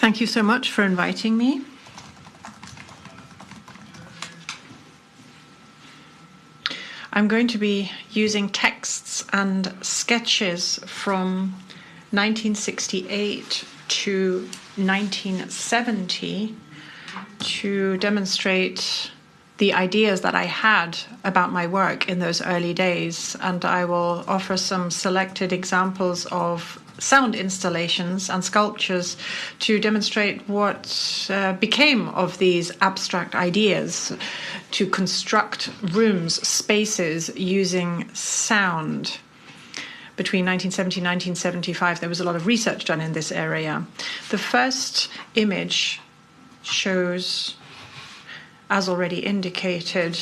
Thank you so much for inviting me. I'm going to be using texts and sketches from 1968 to 1970 to demonstrate the ideas that I had about my work in those early days, and I will offer some selected examples of sound installations and sculptures to demonstrate what became of these abstract ideas to construct rooms, spaces using sound. Between 1970 and 1975, there was a lot of research done in this area. The first image shows, as already indicated,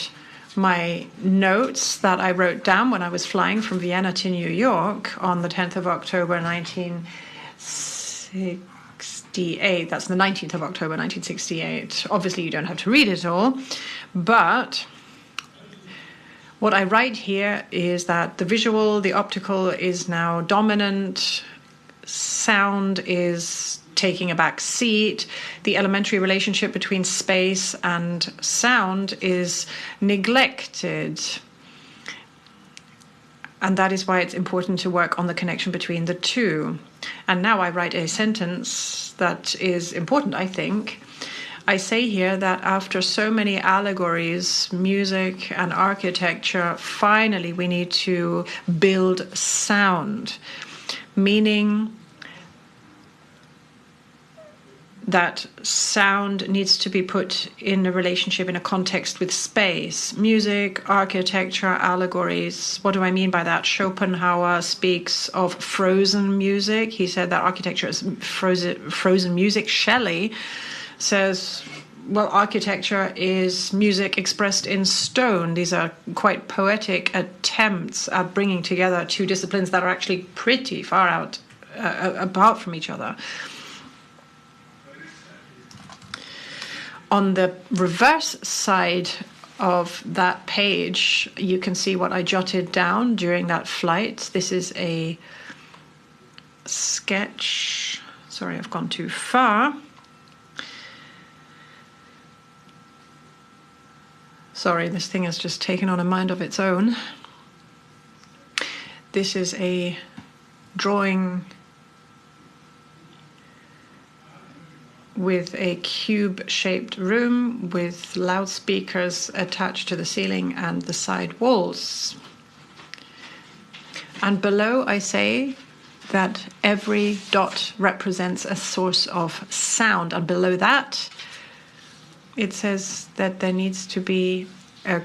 my notes that I wrote down when I was flying from Vienna to New York on the 10th of October 1968. That's the 19th of October 1968. Obviously, you don't have to read it all, but what I write here is that the visual, the optical is now dominant, sound is taking a back seat, the elementary relationship between space and sound is neglected. And that is why it's important to work on the connection between the two. And now I write a sentence that is important, I think. I say here that after so many allegories, music and architecture, finally we need to build sound, meaning that sound needs to be put in a relationship, in a context with space. Music, architecture, allegories. What do I mean by that? Schopenhauer speaks of frozen music. He said that architecture is frozen music. Shelley says, well, architecture is music expressed in stone. These are quite poetic attempts at bringing together two disciplines that are actually pretty far out apart from each other. On the reverse side of that page, you can see what I jotted down during that flight. This is a sketch. Sorry, I've gone too far. Sorry, this thing has just taken on a mind of its own. This is a drawing with a cube-shaped room with loudspeakers attached to the ceiling and the side walls. And below I say that every dot represents a source of sound, and below that it says that there needs to be a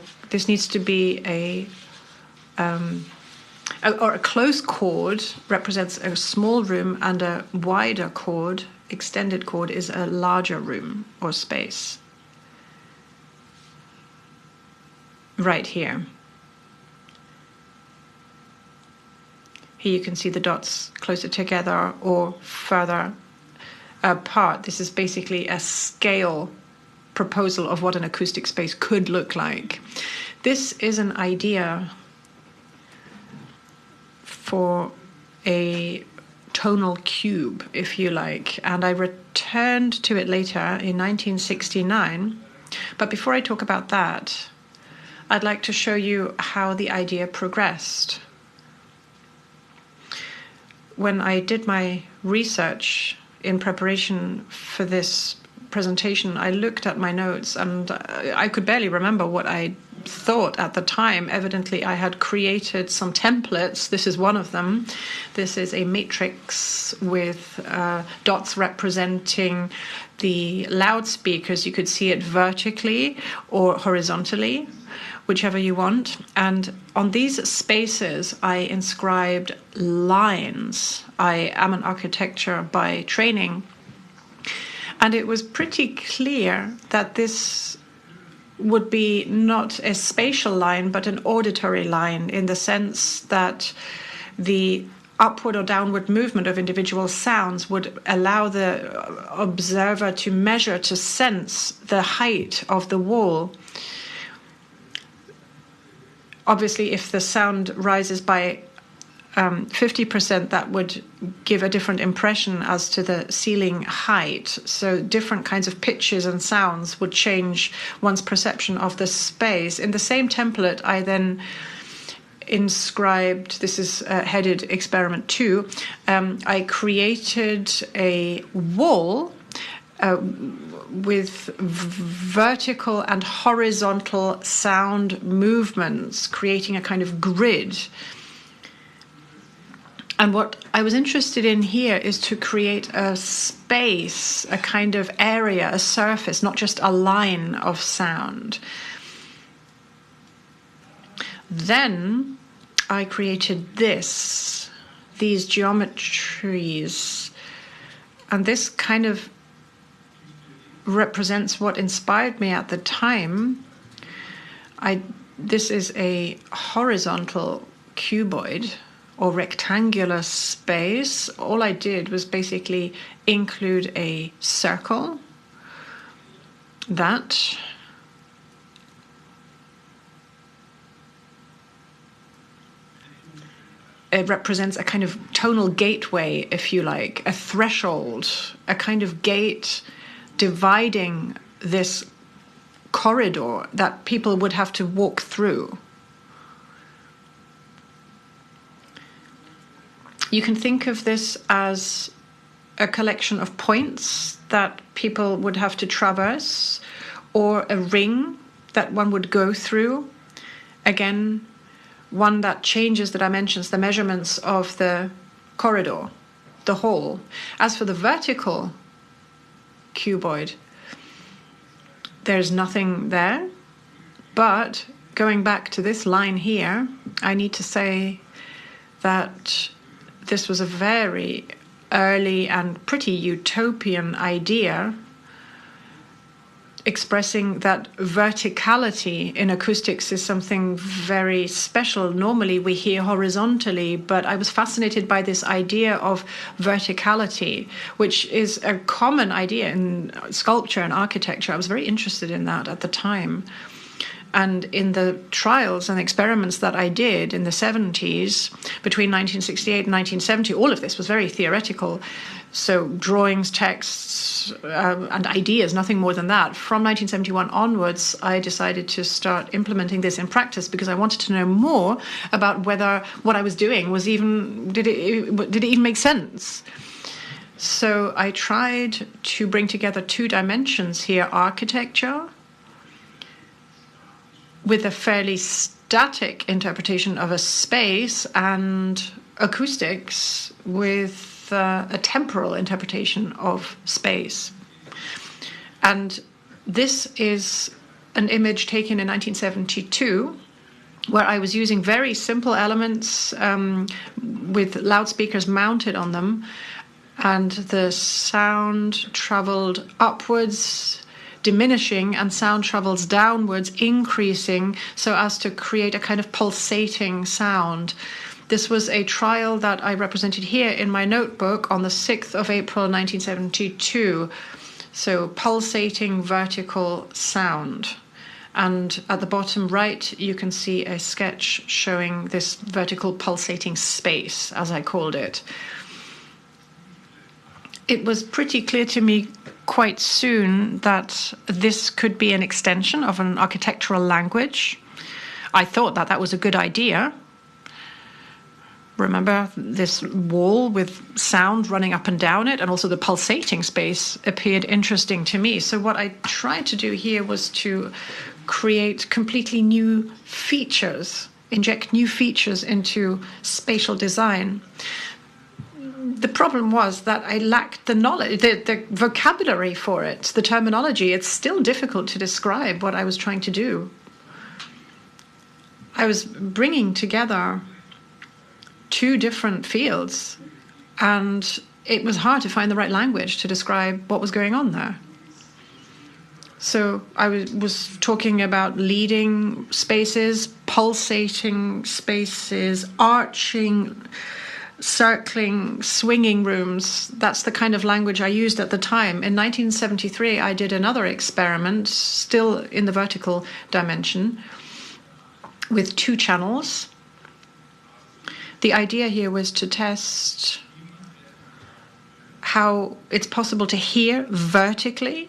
close chord represents a small room, and a wider chord, extended chord, is a larger room or space. Right here. Here you can see the dots closer together or further apart. This is basically a scale proposal of what an acoustic space could look like. This is an idea for a tonal cube, if you like, and I returned to it later in 1969. But before I talk about that, I'd like to show you how the idea progressed. When I did my research in preparation for this presentation, I looked at my notes and I could barely remember what I thought at the time. Evidently, I had created some templates. This is one of them. This is a matrix with dots representing the loudspeakers. You could see it vertically or horizontally, whichever you want. And on these spaces, I inscribed lines. I am an architecture by training. And it was pretty clear that this would be not a spatial line, but an auditory line, in the sense that the upward or downward movement of individual sounds would allow the observer to measure, to sense the height of the wall. Obviously, if the sound rises by 50% that would give a different impression as to the ceiling height. So different kinds of pitches and sounds would change one's perception of the space. In the same template, I then inscribed, this is headed experiment 2, I created a wall with vertical and horizontal sound movements, creating a kind of grid. And what I was interested in here is to create a space, a kind of area, a surface, not just a line of sound. Then I created these geometries, and this kind of represents what inspired me at the time. This is a horizontal cuboid or rectangular space. All I did was basically include a circle that it represents a kind of tonal gateway, if you like, a threshold, a kind of gate dividing this corridor that people would have to walk through. You can think of this as a collection of points that people would have to traverse, or a ring that one would go through. Again, one that changes the dimensions, the measurements of the corridor, the hall. As for the vertical cuboid, there's nothing there. But going back to this line here, I need to say that this was a very early and pretty utopian idea, expressing that verticality in acoustics is something very special. Normally we hear horizontally, but I was fascinated by this idea of verticality, which is a common idea in sculpture and architecture. I was very interested in that at the time. And in the trials and experiments that I did in the 70s, between 1968 and 1970, all of this was very theoretical. So drawings, texts, and ideas, nothing more than that. From 1971 onwards, I decided to start implementing this in practice because I wanted to know more about whether what I was doing was even, did it even make sense? So I tried to bring together two dimensions here, architecture, with a fairly static interpretation of a space, and acoustics with a temporal interpretation of space. And this is an image taken in 1972, where I was using very simple elements with loudspeakers mounted on them, and the sound traveled upwards, diminishing, and sound travels downwards, increasing, so as to create a kind of pulsating sound. This was a trial that I represented here in my notebook on the 6th of April 1972. So pulsating vertical sound. And at the bottom right, you can see a sketch showing this vertical pulsating space, as I called it. It was pretty clear to me quite soon that this could be an extension of an architectural language. I thought that that was a good idea. Remember this wall with sound running up and down it, and also the pulsating space appeared interesting to me. So what I tried to do here was to create completely new features, inject new features into spatial design. The problem was that I lacked the knowledge, the vocabulary for it, the terminology. It's still difficult to describe what I was trying to do. I was bringing together two different fields, and it was hard to find the right language to describe what was going on there. So I was talking about leading spaces, pulsating spaces, arching, circling, swinging rooms. That's the kind of language I used at the time. In 1973, I did another experiment, still in the vertical dimension, with two channels. The idea here was to test how it's possible to hear vertically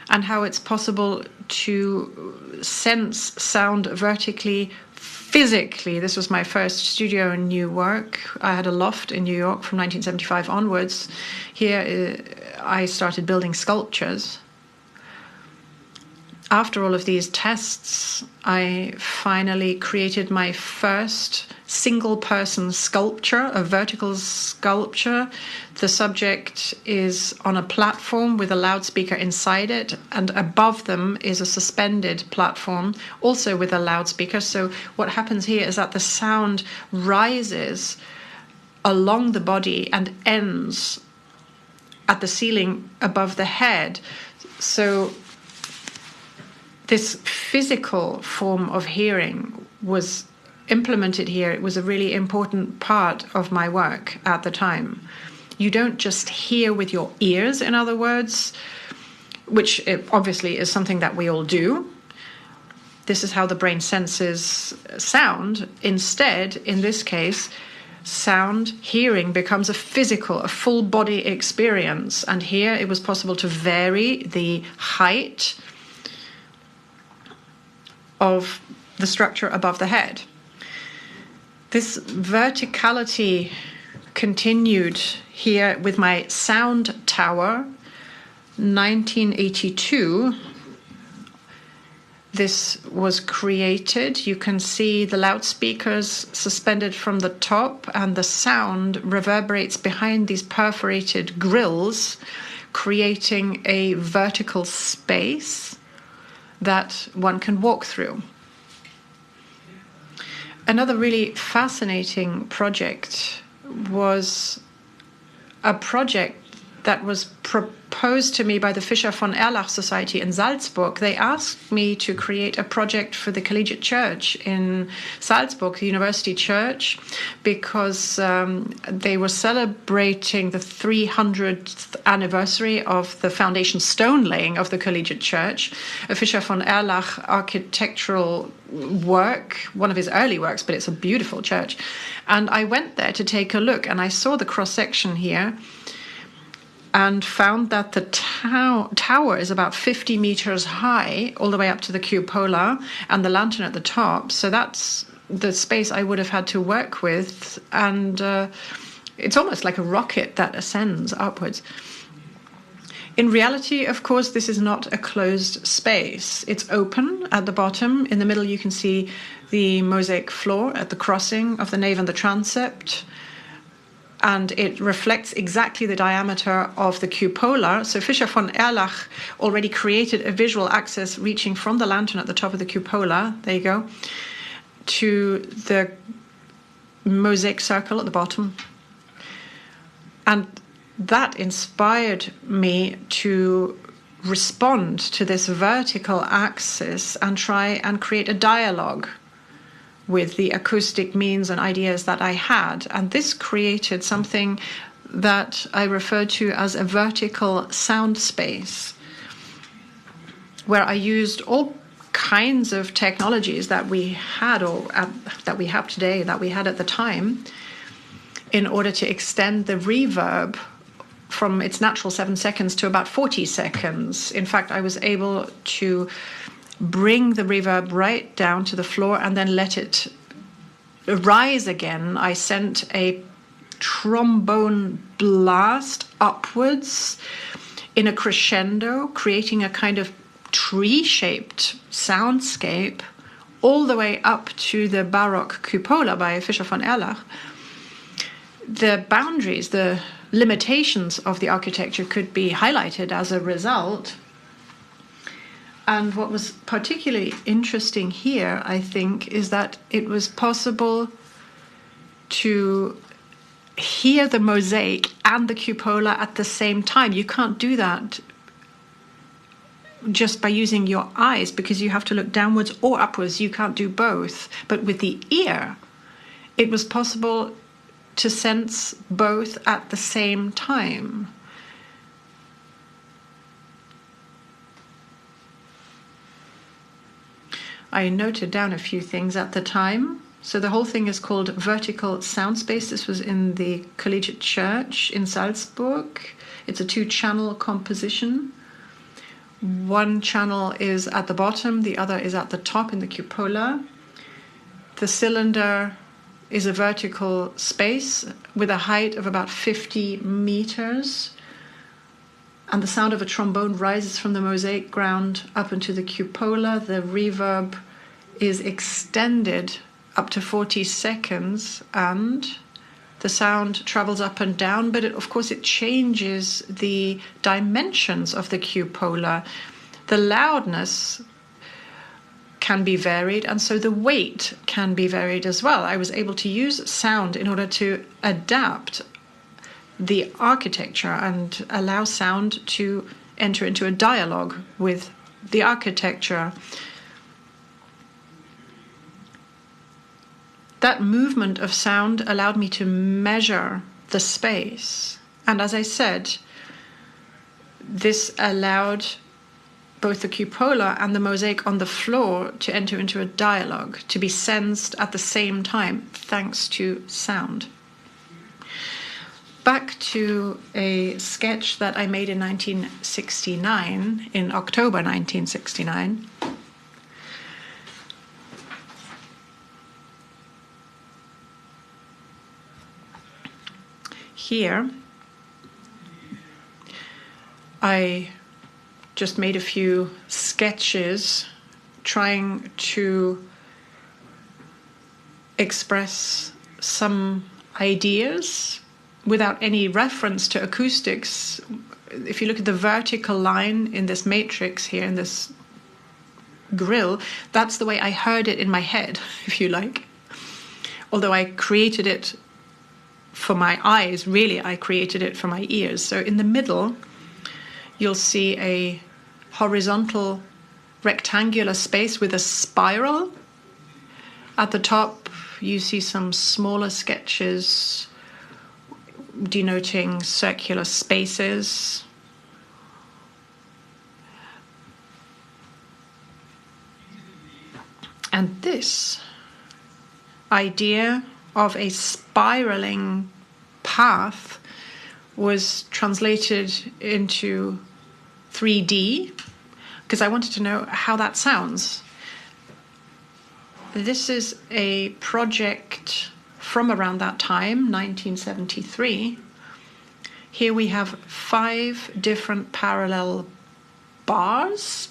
and how it's possible to sense sound vertically, physically. This was my first studio in new work. I had a loft in New York from 1975 onwards. Here I started building sculptures. After all of these tests, I finally created my first single-person sculpture, a vertical sculpture. The subject is on a platform with a loudspeaker inside it, and above them is a suspended platform, also with a loudspeaker. So what happens here is that the sound rises along the body and ends at the ceiling above the head. So this physical form of hearing was implemented here. It was a really important part of my work at the time. You don't just hear with your ears, in other words, which obviously is something that we all do. This is how the brain senses sound. Instead, in this case, sound, hearing becomes a physical, a full body experience. And here it was possible to vary the height of the structure above the head. This verticality continued here with my sound tower, 1982. This was created. You can see the loudspeakers suspended from the top, and the sound reverberates behind these perforated grills, creating a vertical space that one can walk through. Another really fascinating project was a project that was proposed to me by the Fischer von Erlach Society in Salzburg. They asked me to create a project for the Collegiate Church in Salzburg, the University Church, because they were celebrating the 300th anniversary of the foundation stone laying of the Collegiate Church, a Fischer von Erlach architectural work, one of his early works, but it's a beautiful church. And I went there to take a look, and I saw the cross-section here, and found that the tower is about 50 meters high, all the way up to the cupola, and the lantern at the top. So that's the space I would have had to work with. And it's almost like a rocket that ascends upwards. In reality, of course, this is not a closed space. It's open at the bottom. In the middle, you can see the mosaic floor at the crossing of the nave and the transept. And it reflects exactly the diameter of the cupola. So Fischer von Erlach already created a visual access reaching from the lantern at the top of the cupola, there you go, to the mosaic circle at the bottom. And that inspired me to respond to this vertical axis and try and create a dialogue with the acoustic means and ideas that I had. And this created something that I refer to as a vertical sound space, where I used all kinds of technologies that we had, or that we have today, that we had at the time, in order to extend the reverb from its natural 7 seconds to about 40 seconds. In fact, I was able to bring the reverb right down to the floor and then let it rise again. I sent a trombone blast upwards in a crescendo, creating a kind of tree-shaped soundscape all the way up to the Baroque cupola by Fischer von Erlach. The boundaries, the limitations of the architecture could be highlighted as a result. And what was particularly interesting here, I think, is that it was possible to hear the mosaic and the cupola at the same time. You can't do that just by using your eyes, because you have to look downwards or upwards. You can't do both. But with the ear, it was possible to sense both at the same time. I noted down a few things at the time. So the whole thing is called Vertical Sound Space. This was in the Collegiate Church in Salzburg. It's a 2-channel composition. One channel is at the bottom, the other is at the top in the cupola. The cylinder is a vertical space with a height of about 50 meters. And the sound of a trombone rises from the mosaic ground up into the cupola. The reverb is extended up to 40 seconds, and the sound travels up and down, but of course it changes the dimensions of the cupola. The loudness can be varied, and so the weight can be varied as well. I was able to use sound in order to adapt the architecture and allow sound to enter into a dialogue with the architecture. That movement of sound allowed me to measure the space. And as I said, this allowed both the cupola and the mosaic on the floor to enter into a dialogue, to be sensed at the same time, thanks to sound. Back to a sketch that I made in 1969, in October 1969. Here, I just made a few sketches trying to express some ideas without any reference to acoustics. If you look at the vertical line in this matrix here, in this grill, that's the way I heard it in my head, if you like. Although I created it for my eyes, really I created it for my ears. So in the middle, you'll see a horizontal rectangular space with a spiral. At the top, you see some smaller sketches denoting circular spaces. And this idea of a spiraling path was translated into 3D because I wanted to know how that sounds. This is a project from around that time, 1973. Here we have 5 different parallel bars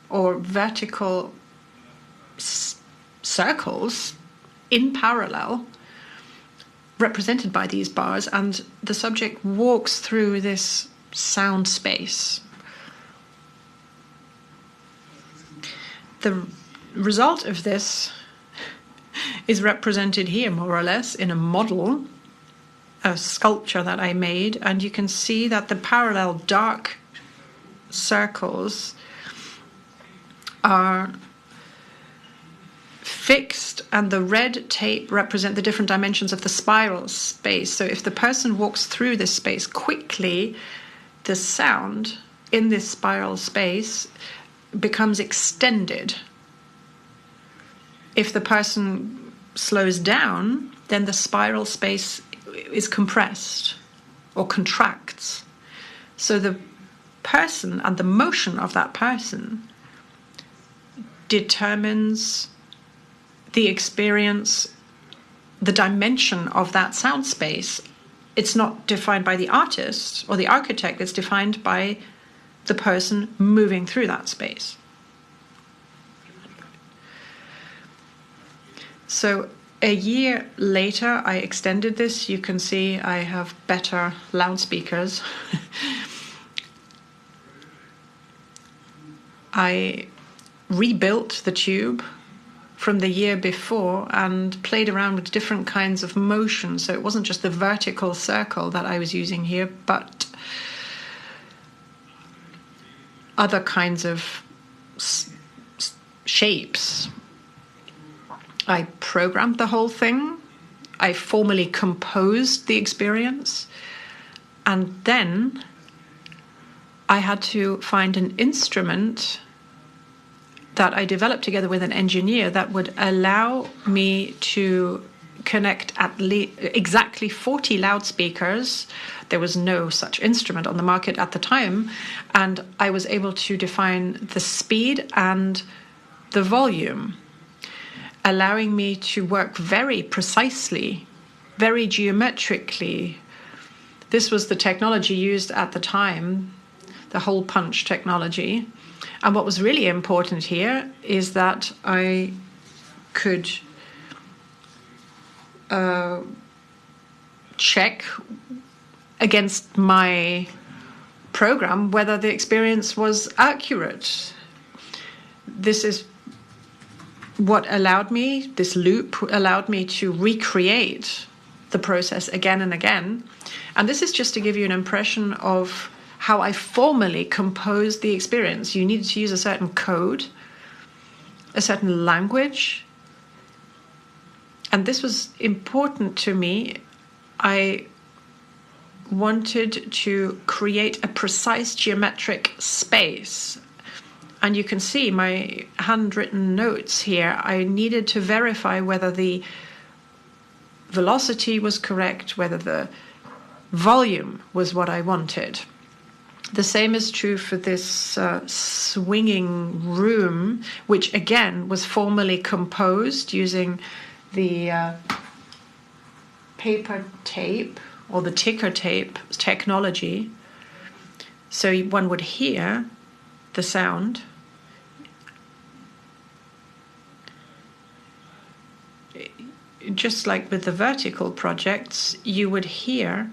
or vertical circles in parallel, represented by these bars, and the subject walks through this sound space. The result of this is represented here, more or less, in a model, a sculpture that I made, and you can see that the parallel dark circles are fixed, and the red tape represent the different dimensions of the spiral space. So if the person walks through this space quickly, the sound in this spiral space becomes extended. If the person slows down, then the spiral space is compressed or contracts. So the person and the motion of that person determines the experience, the dimension of that sound space. It's not defined by the artist or the architect, it's defined by the person moving through that space. So a year later, I extended this. You can see I have better loudspeakers. I rebuilt the tube from the year before and played around with different kinds of motion. So it wasn't just the vertical circle that I was using here, but other kinds of shapes. I programmed the whole thing. I formally composed the experience. And then I had to find an instrument that I developed together with an engineer that would allow me to connect at least exactly 40 loudspeakers. There was no such instrument on the market at the time, and I was able to define the speed and the volume, allowing me to work very precisely, very geometrically. This was the technology used at the time, the hole punch technology. And what was really important here is that I could check against my program whether the experience was accurate. This is what allowed me, this loop allowed me to recreate the process again and again. And this is just to give you an impression of how I formally composed the experience. You needed to use a certain code, a certain language. And this was important to me. I wanted to create a precise geometric space. And you can see my handwritten notes here. I needed to verify whether the velocity was correct, whether the volume was what I wanted. The same is true for this swinging room, which again was formally composed using the paper tape or the ticker tape technology. So one would hear the sound. Just like with the vertical projects, you would hear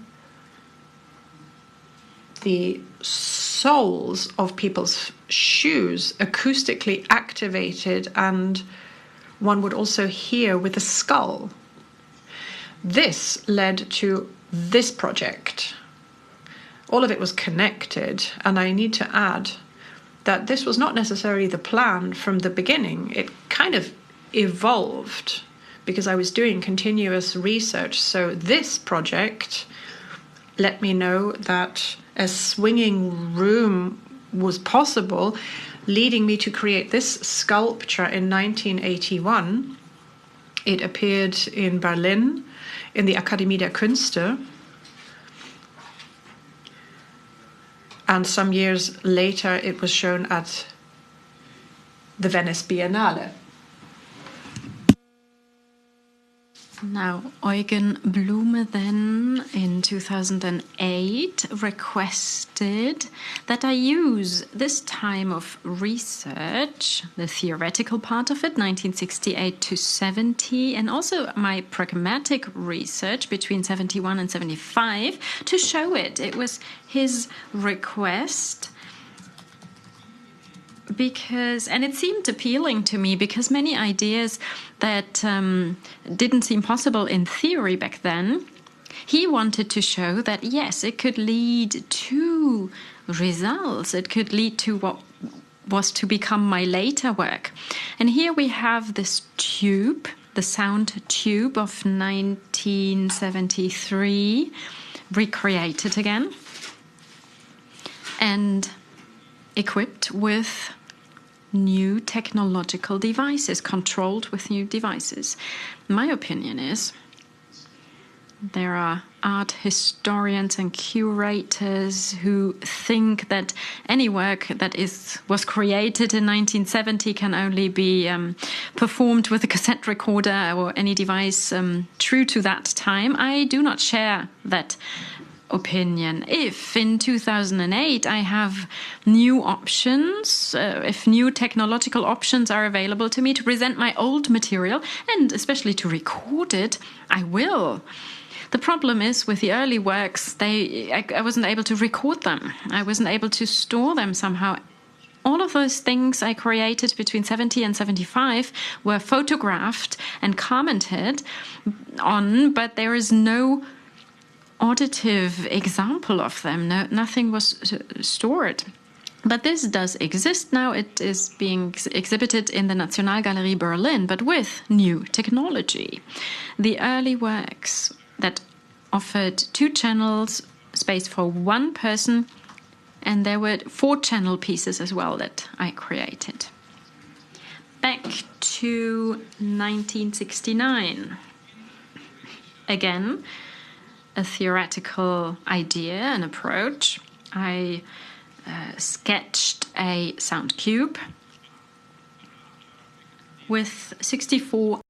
the soles of people's shoes acoustically activated, and one would also hear with the skull. This led to this project. All of it was connected, and I need to add that this was not necessarily the plan from the beginning. It kind of evolved because I was doing continuous research. So this project let me know that a swinging room was possible, leading me to create this sculpture in 1981. It appeared in Berlin in the Akademie der Künste. And some years later, it was shown at the Venice Biennale. Now, Eugen Blume then in 2008 requested that I use this time of research, the theoretical part of it, 1968 to 70, and also my pragmatic research between 71 and 75 to show it. It was his request. And it seemed appealing to me because many ideas that didn't seem possible in theory back then, he wanted to show that, yes, it could lead to results. It could lead to what was to become my later work. And here we have this tube, the sound tube of 1973, recreated again and equipped with new technological devices, controlled with new devices. My opinion is there are art historians and curators who think that any work that was created in 1970 can only be performed with a cassette recorder or any device true to that time. I do not share that opinion. If in 2008 I have new options, if new technological options are available to me to present my old material and especially to record it, I will. The problem is with the early works, I wasn't able to record them. I wasn't able to store them somehow. All of those things I created between 70 and 75 were photographed and commented on, but there is no auditive example of them. Nothing was stored. But this does exist now. It is being exhibited in the Nationalgalerie Berlin, but with new technology. The early works that offered 2 channels, space for 1 person, and there were 4 channel pieces as well that I created. to 1969. Again, a theoretical idea and approach. I sketched a sound cube with 384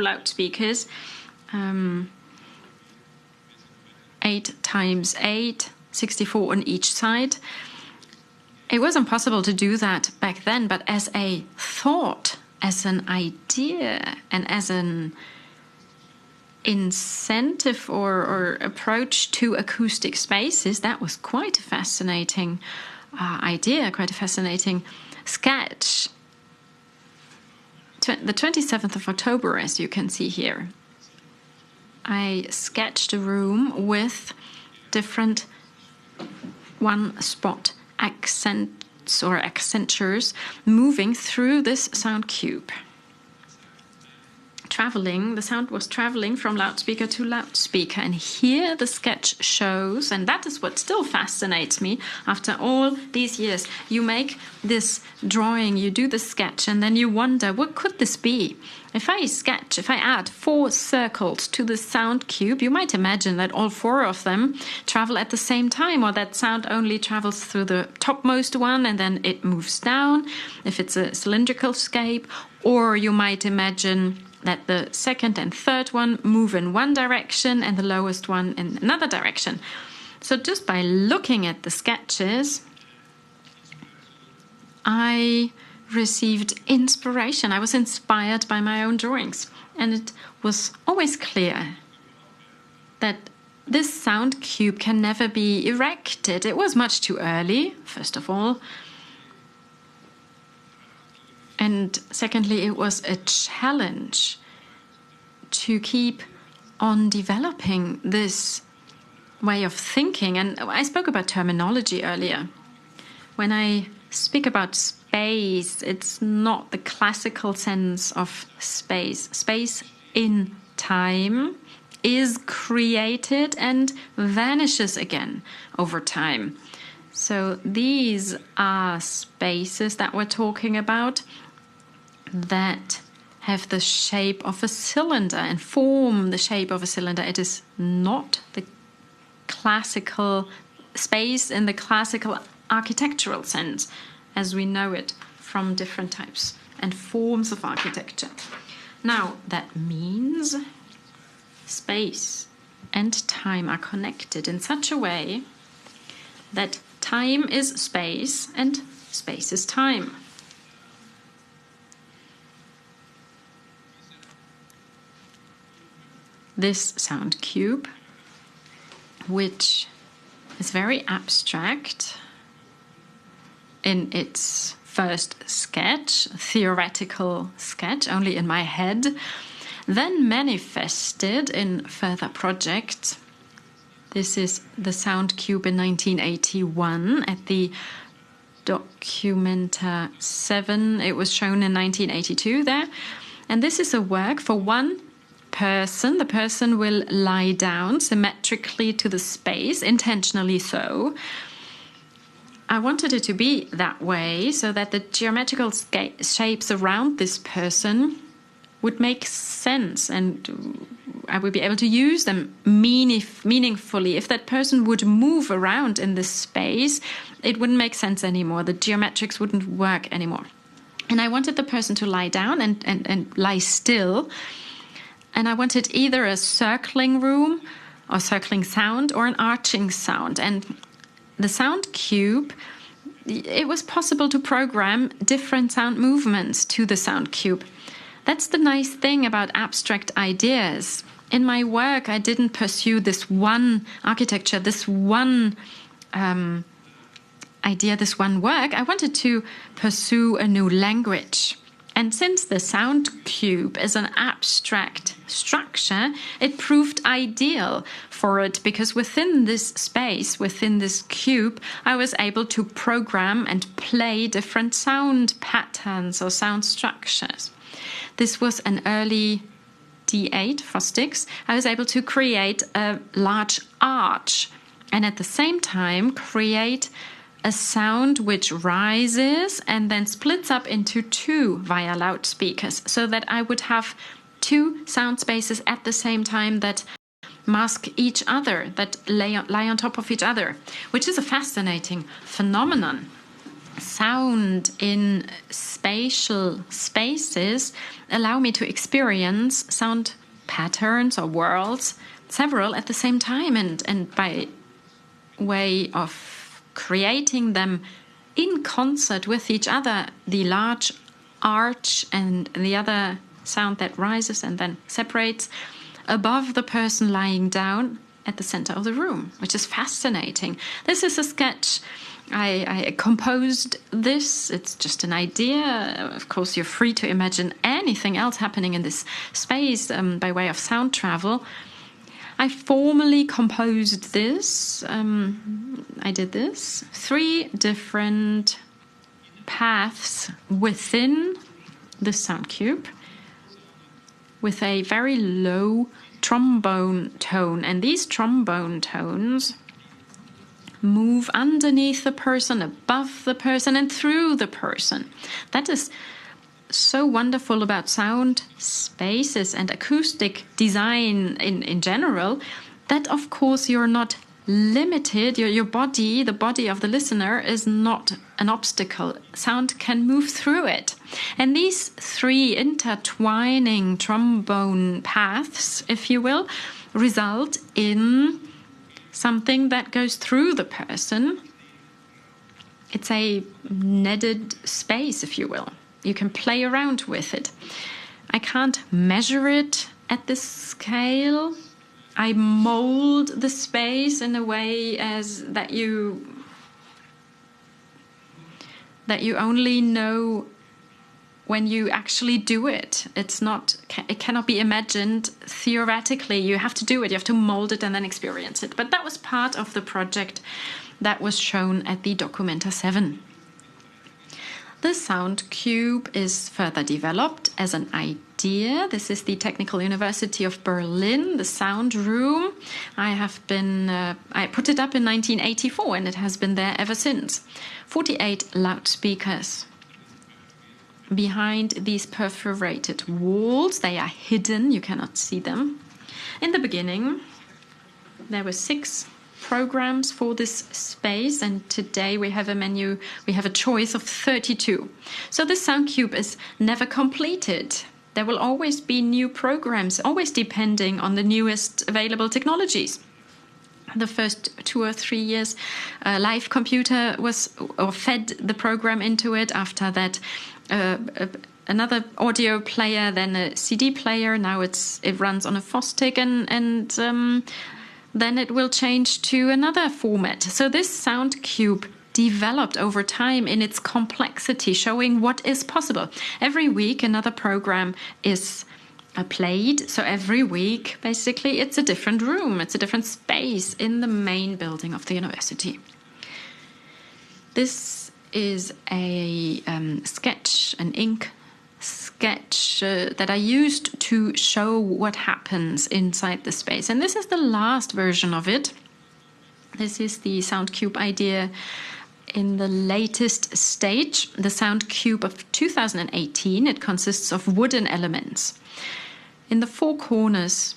loudspeakers, 8 times 8, 64 on each side. It was impossible to do that back then, but as a thought, as an idea, and as an incentive or approach to acoustic spaces, that was quite a fascinating idea, quite a fascinating sketch. The 27th of October, as you can see here, I sketched a room with different one-spot accents or accentures moving through this sound cube. The sound was traveling from loudspeaker to loudspeaker, and here the sketch shows, and that is what still fascinates me after all these years. You make this drawing, you do the sketch, and then you wonder, what could this be? If I add 4 circles to the sound cube, you might imagine that all 4 of them travel at the same time, or that sound only travels through the topmost one and then it moves down, if it's a cylindrical shape. Or you might imagine that the second and third one move in one direction and the lowest one in another direction. So just by looking at the sketches, I received inspiration. I was inspired by my own drawings. And it was always clear that this sound cube can never be erected. It was much too early, first of all. And secondly, it was a challenge to keep on developing this way of thinking. And I spoke about terminology earlier. When I speak about space, it's not the classical sense of space. Space in time is created and vanishes again over time. So these are spaces that we're talking about that have the shape of a cylinder and form the shape of a cylinder. It is not the classical space in the classical architectural sense as we know it from different types and forms of architecture. Now, that means space and time are connected in such a way that time is space and space is time. This sound cube, which is very abstract in its first sketch, theoretical sketch, only in my head, then manifested in further projects. This is the sound cube in 1981 at the Documenta 7. It was shown in 1982 there. And this is a work for one person. The person will lie down symmetrically to the space, intentionally so. I wanted it to be that way so that the geometrical shapes around this person would make sense and I would be able to use them meaningfully. If that person would move around in this space, it wouldn't make sense anymore. The geometrics wouldn't work anymore. And I wanted the person to lie down and lie still. And I wanted either a circling room or circling sound or an arching sound. And the sound cube, it was possible to program different sound movements to the sound cube. That's the nice thing about abstract ideas. In my work, I didn't pursue this one architecture, this one idea, this one work. I wanted to pursue a new language. And since the sound cube is an abstract structure, it proved ideal for it because within this space, within this cube, I was able to program and play different sound patterns or sound structures. This was an early D8 for sticks. I was able to create a large arch and at the same time create a sound which rises and then splits up into two via loudspeakers, so that I would have two sound spaces at the same time that mask each other, that lie on top of each other, which is a fascinating phenomenon. Sound in spatial spaces allow me to experience sound patterns or worlds, several at the same time, and by way of creating them in concert with each other, the large arch and the other sound that rises and then separates above the person lying down at the center of the room, which is fascinating. This is a sketch. I composed this. It's just an idea. Of course, you're free to imagine anything else happening in this space by way of sound travel. I formally composed this. I did this. 3 different paths within the sound cube with a very low trombone tone. And these trombone tones move underneath the person, above the person, and through the person. That is so wonderful about sound spaces and acoustic design in general, that of course you're not limited. Your body, the body of the listener, is not an obstacle. Sound can move through it. And these 3 intertwining trombone paths, if you will, result in something that goes through the person. It's a netted space, if you will. You can play around with it. I can't measure it at this scale. I mold the space in a way as that you only know when you actually do it. It cannot be imagined theoretically. You have to do it. You have to mold it and then experience it. But that was part of the project that was shown at the Documenta 7. The sound cube is further developed as an idea. This is the Technical University of Berlin, the sound room. I put it up in 1984 and it has been there ever since. 48 loudspeakers. Behind these perforated walls, they are hidden, you cannot see them. In the beginning, there were 6 programs for this space, and today we have a choice of 32. So the sound cube is never completed. There will always be new programs, always depending on the newest available technologies. The first 2 or 3 years, a live computer fed the program into it. After that, another audio player, then a CD player. Now it runs on a Fostic, and then it will change to another format. So this sound cube developed over time in its complexity, showing what is possible. Every week another program is played. So every week, basically, it's a different room. It's a different space in the main building of the university. This is a sketch, an ink sketch that I used to show what happens inside the space. And this is the last version of it. This is the sound cube idea in the latest stage, the sound cube of 2018. It consists of wooden elements. In the 4 corners,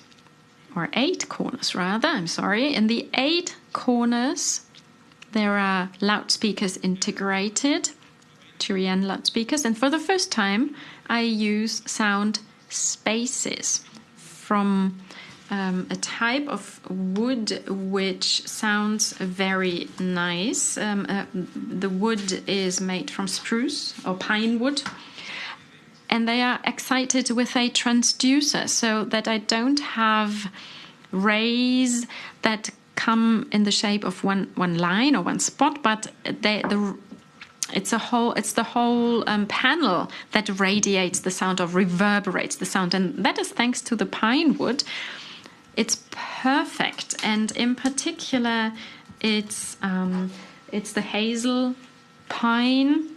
or 8 corners rather, in the 8 corners, there are loudspeakers integrated, Tyrian loudspeakers, and for the first time I use sound spaces from a type of wood which sounds very nice. The wood is made from spruce or pine wood, and they are excited with a transducer, so that I don't have rays that come in the shape of one line or one spot, but it's the whole panel that radiates the sound or reverberates the sound, and that is thanks to the pine wood. It's perfect, and in particular, it's the hazel pine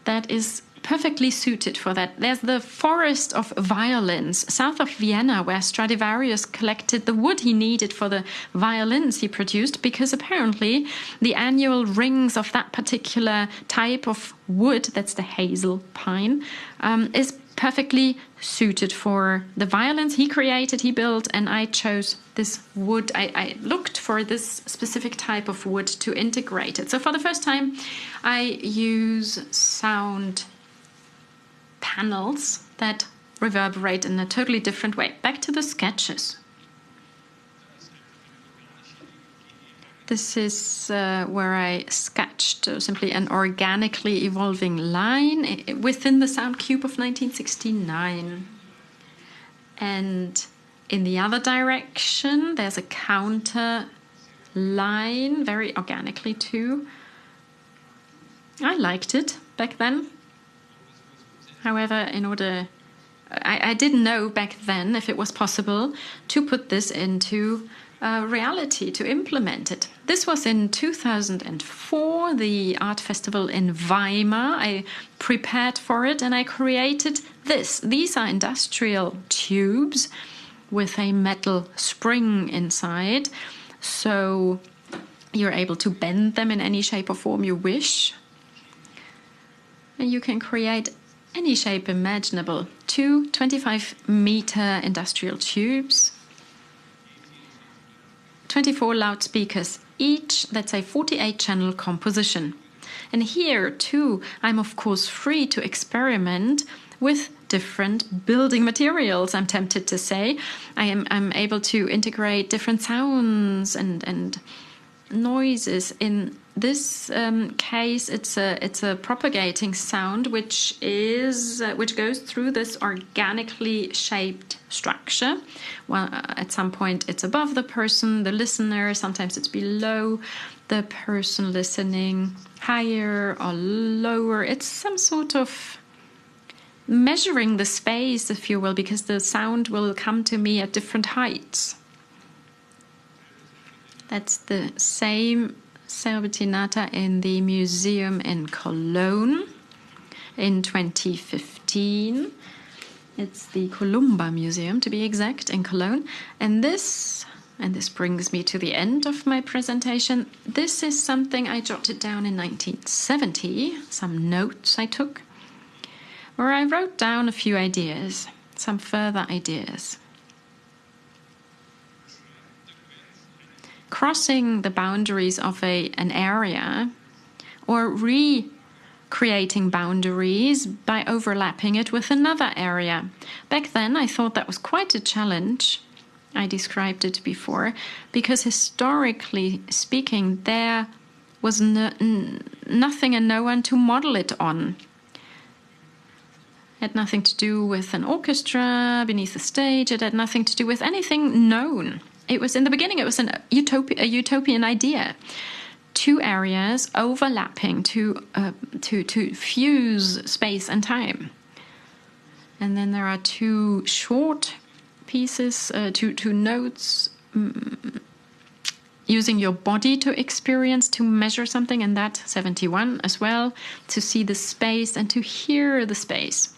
that is perfectly suited for that. There's the forest of violins south of Vienna, where Stradivarius collected the wood he needed for the violins he produced, because apparently the annual rings of that particular type of wood, that's the hazel pine, is perfectly suited for the violins he created, he built, and I chose this wood. I looked for this specific type of wood to integrate it. So for the first time, I use sound panels that reverberate in a totally different way. Back to the sketches. This is where I sketched simply an organically evolving line within the sound cube of 1969. And in the other direction, there's a counter line, very organically too. I liked it back then. However, I didn't know back then if it was possible to put this into reality, to implement it. This was in 2004, the art festival in Weimar. I prepared for it and I created this. These are industrial tubes with a metal spring inside, so you're able to bend them in any shape or form you wish. And you can create any shape imaginable. 2 25-meter industrial tubes, 24 loudspeakers each. That's a 48-channel composition. And here, too, I'm of course free to experiment with different building materials, I'm tempted to say. I'm able to integrate different sounds and noises. In this case, it's a propagating sound which goes through this organically shaped structure. Well, at some point it's above the person, the listener. Sometimes it's below the person listening, higher or lower. It's some sort of measuring the space, if you will, because the sound will come to me at different heights. That's the same Serpentinata in the museum in Cologne in 2015. It's the Columba Museum, to be exact, in Cologne. And this brings me to the end of my presentation. This is something I jotted down in 1970, some notes I took, where I wrote down a few ideas, some further ideas. Crossing the boundaries of an area, or recreating boundaries by overlapping it with another area. Back then I thought that was quite a challenge. I described it before, because historically speaking there was nothing and no one to model it on. It had nothing to do with an orchestra beneath the stage. It had nothing to do with anything known. It was, in the beginning, it was a utopian idea. Two areas overlapping to fuse space and time. And then there are two short pieces, two notes, using your body to experience, to measure something, and that 71 as well, to see the space and to hear the space.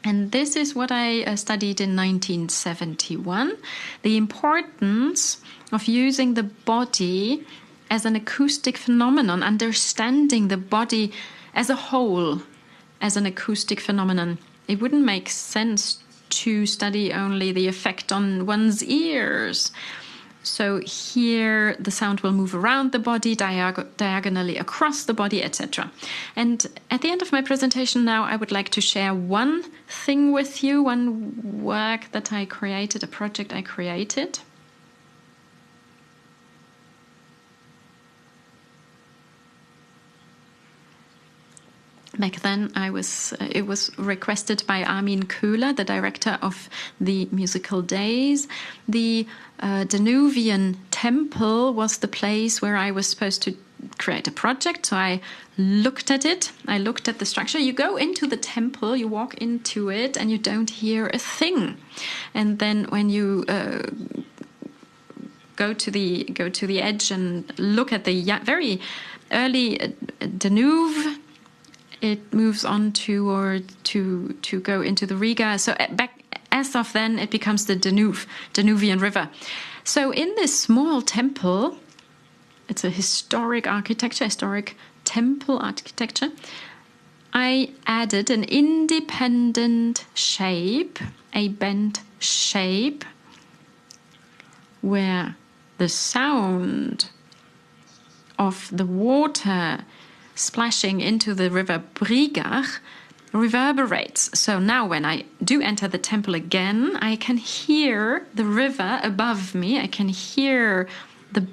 And this is what I studied in 1971, the importance of using the body as an acoustic phenomenon, understanding the body as a whole as an acoustic phenomenon. It wouldn't make sense to study only the effect on one's ears. So here the sound will move around the body, diagonally across the body, etc. And at the end of my presentation now, I would like to share one thing with you, one work that I created, a project I created. Back then, it was requested by Armin Köhler, the director of the musical days. The Danuvian temple was the place where I was supposed to create a project. So I looked at it. I looked at the structure. You go into the temple, you walk into it, and you don't hear a thing. And then when you go to the edge and look at the very early Danube it moves on to go into the Riga. So as of then, it becomes the Danuvian River. So in this small temple, it's a historic temple architecture, I added an independent shape, a bent shape, where the sound of the water splashing into the river Brigach reverberates. So now when I do enter the temple again, I can hear the river above me. I can hear the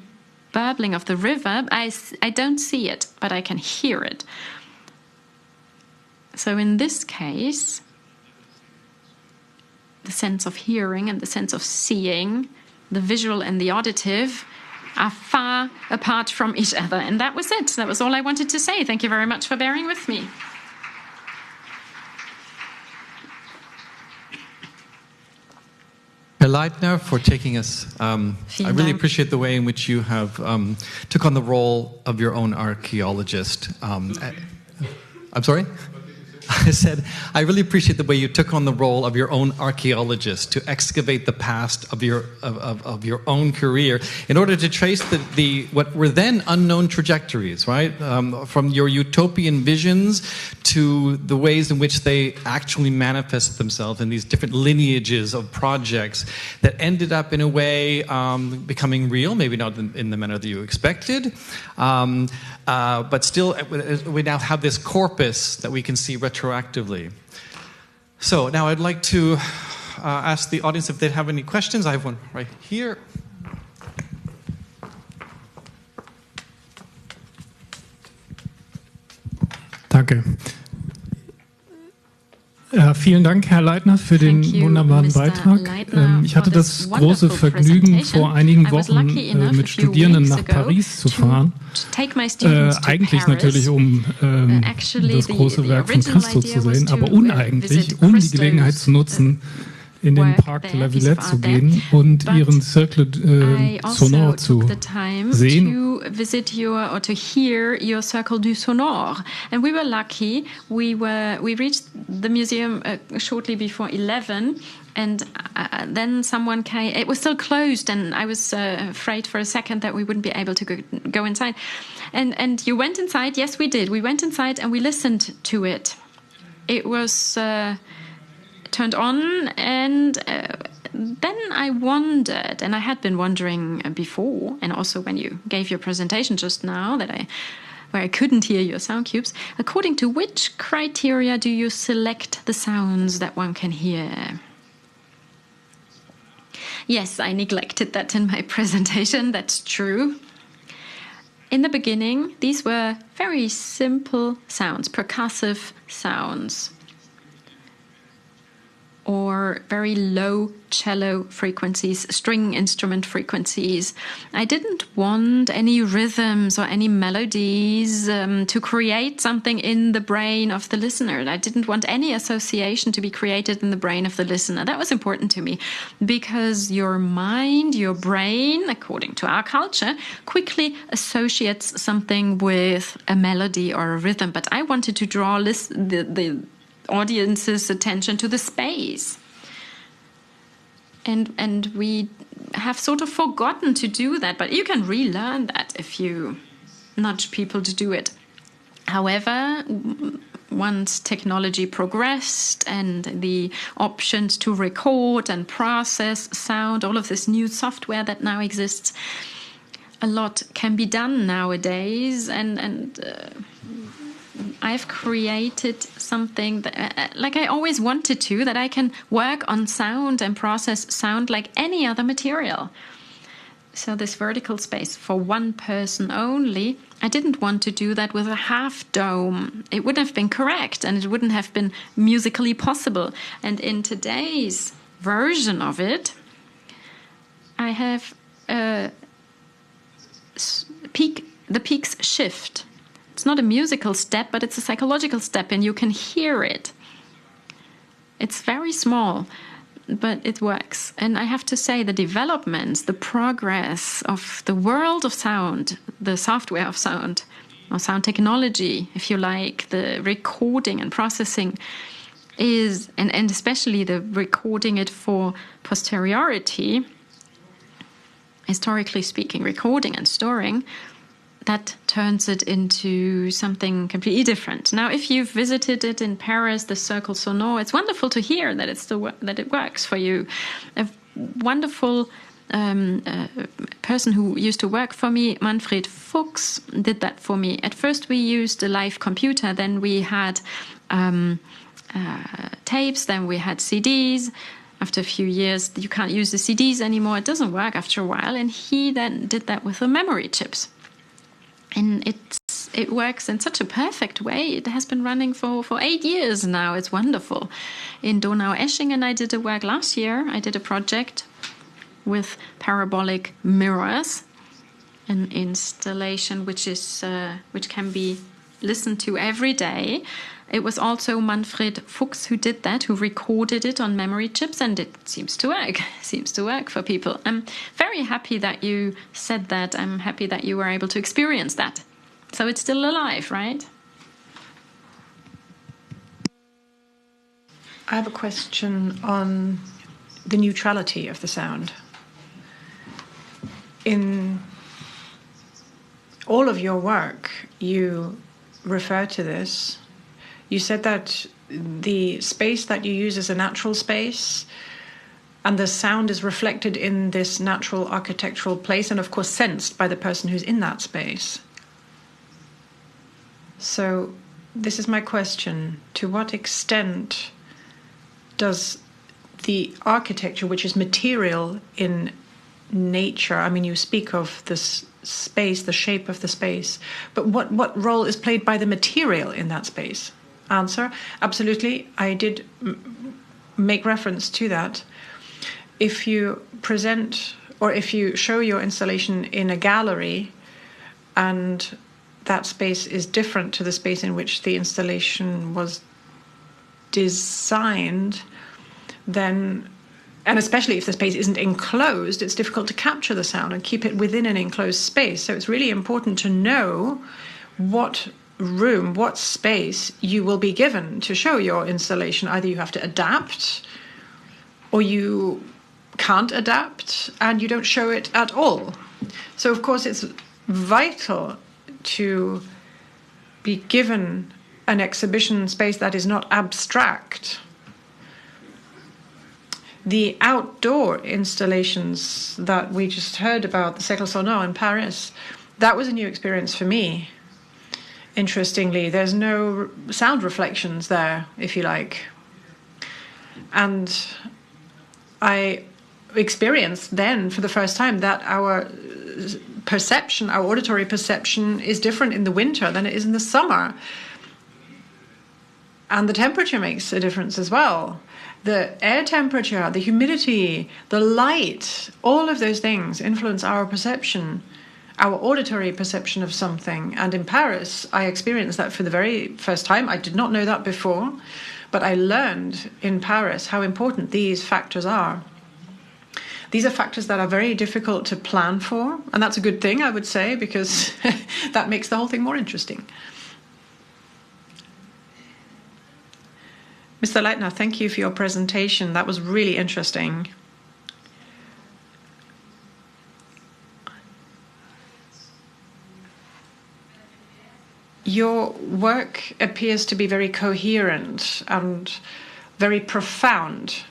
burbling of the river. I don't see it, but I can hear it. So in this case, the sense of hearing and the sense of seeing, the visual and the auditive, are far apart from each other. And that was it. That was all I wanted to say. Thank you very much for bearing with me. Herr Leitner, for taking us. I really appreciate the way in which you have took on the role of your own archaeologist. I'm sorry? I said, I really appreciate the way you took on the role of your own archaeologist to excavate the past of your own career in order to trace the what were then unknown trajectories, right? From your utopian visions to the ways in which they actually manifest themselves in these different lineages of projects that ended up in a way becoming real, maybe not in the manner that you expected, but still we now have this corpus that we can see retroactively. So now I'd like to ask the audience if they have any questions. I have one right here. Danke. Vielen Dank, Herr Leitner, für den wunderbaren Beitrag. Ich hatte das große Vergnügen, vor einigen Wochen mit Studierenden nach Paris zu fahren. Eigentlich natürlich, um das große Werk von Christo zu sehen, aber uneigentlich, um die Gelegenheit zu nutzen, in den Parc de la Villette zu gehen und ihren Cercle Sonore zu sehen. To visit to hear your Cercle du Sonore, and we were lucky. We reached the museum shortly before 11, and then someone came. It was still closed, and I was afraid for a second that we wouldn't be able to go inside. And you went inside. Yes, we did. We went inside and we listened to it. It was turned on, and then I wondered, and I had been wondering before, and also when you gave your presentation just now, where I couldn't hear your sound cubes, according to which criteria do you select the sounds that one can hear? Yes, I neglected that in my presentation, that's true. In the beginning, these were very simple sounds, percussive sounds, or very low cello frequencies, string instrument frequencies. I didn't want any rhythms or any melodies to create something in the brain of the listener. I didn't want any association to be created in the brain of the listener. That was important to me, because your mind, your brain, according to our culture, quickly associates something with a melody or a rhythm. But I wanted to draw the audience's attention to the space. And we have sort of forgotten to do that, but you can relearn that if you nudge people to do it. However, once technology progressed and the options to record and process sound, all of this new software that now exists, a lot can be done nowadays, and I've created something that, like I always wanted to, that I can work on sound and process sound like any other material. So this vertical space for one person only, I didn't want to do that with a half dome. It wouldn't have been correct, and it wouldn't have been musically possible. And in today's version of it, I have the peaks shift. It's not a musical step, but it's a psychological step, and you can hear it. It's very small, but it works. And I have to say, the developments, the progress of the world of sound, the software of sound, or sound technology, if you like, the recording and processing is, and especially the recording it for posteriority, historically speaking, recording and storing, that turns it into something completely different. Now, if you've visited it in Paris, the Cercle Sonore, it's wonderful to hear that that it works for you. A wonderful person who used to work for me, Manfred Fuchs, did that for me. At first, we used a live computer, then we had tapes, then we had CDs. After a few years, you can't use the CDs anymore. It doesn't work after a while. And he then did that with the memory chips. And it works in such a perfect way. It has been running for 8 years now. It's wonderful. In Donau-Eschingen, I did a work last year. I did a project with parabolic mirrors, an installation which can be listened to every day. It was also Manfred Fuchs who did that, who recorded it on memory chips, and it seems to work. Seems to work for people. I'm very happy that you said that. I'm happy that you were able to experience that. So it's still alive, right? I have a question on the neutrality of the sound. In all of your work, you refer to this. You said that the space that you use is a natural space, and the sound is reflected in this natural architectural place, and of course sensed by the person who's in that space. So this is my question. To what extent does the architecture, which is material in nature, I mean, you speak of this space, the shape of the space, but what role is played by the material in that space? Answer: absolutely. I did make reference to that. If you present or if you show your installation in a gallery and that space is different to the space in which the installation was designed, then, and especially if the space isn't enclosed, it's difficult to capture the sound and keep it within an enclosed space. So it's really important to know what room, what space you will be given to show your installation. Either you have to adapt, or you can't adapt and you don't show it at all. So of course it's vital to be given an exhibition space that is not abstract. The outdoor installations that we just heard about, the Cercle Sonore in Paris, that was a new experience for me. Interestingly, there's no sound reflections there, if you like. And I experienced then for the first time that our perception, our auditory perception, is different in the winter than it is in the summer. And the temperature makes a difference as well. The air temperature, the humidity, the light, all of those things influence our perception, our auditory perception of something. And in Paris, I experienced that for the very first time. I did not know that before, but I learned in Paris how important these factors are. These are factors that are very difficult to plan for, and that's a good thing, I would say, because that makes the whole thing more interesting. Mr. Leitner, thank you for your presentation. That was really interesting. Your work appears to be very coherent and very profound.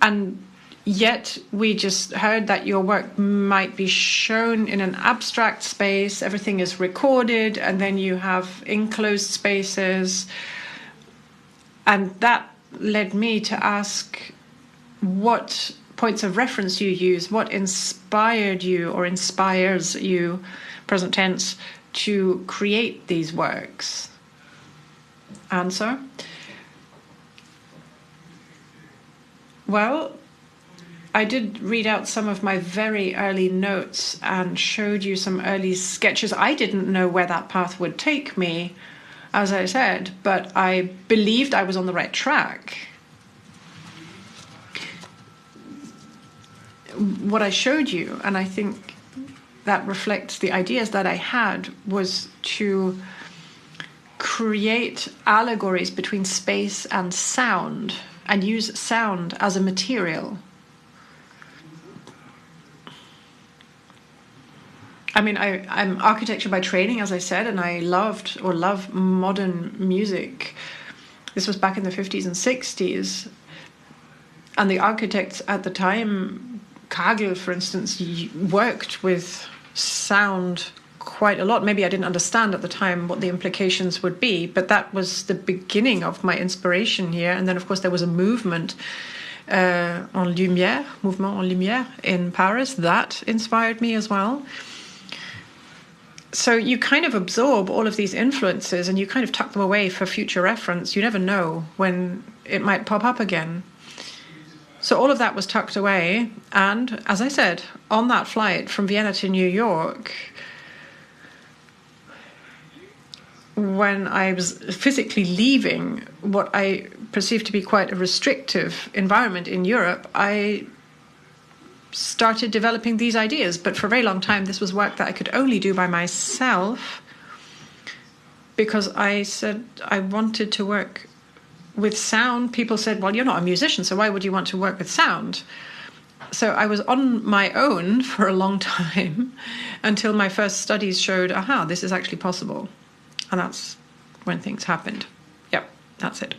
And yet we just heard that your work might be shown in an abstract space. Everything is recorded, and then you have enclosed spaces. And that led me to ask what points of reference you use, what inspired you or inspires you, present tense, to create these works. Answer: well, I did read out some of my very early notes and showed you some early sketches. I didn't know where that path would take me, as I said, but I believed I was on the right track. what I showed you, and I think that reflects the ideas that I had, was to create allegories between space and sound and use sound as a material. I mean, I'm architecture by training, as I said, and I love modern music. This was back in the 50s and 60s. And the architects at the time, Kagel, for instance, worked with sound quite a lot. Maybe I didn't understand at the time what the implications would be, but that was the beginning of my inspiration here. And then, of course, there was a movement mouvement en lumière in Paris. That inspired me as well. So you kind of absorb all of these influences and you kind of tuck them away for future reference. You never know when it might pop up again. So all of that was tucked away. And as I said, on that flight from Vienna to New York, when I was physically leaving what I perceived to be quite a restrictive environment in Europe, I started developing these ideas. But for a very long time, this was work that I could only do by myself, because I said I wanted to work with sound. People said, well, you're not a musician, so why would you want to work with sound? So I was on my own for a long time until my first studies showed, this is actually possible. And that's when things happened. Yep, that's it.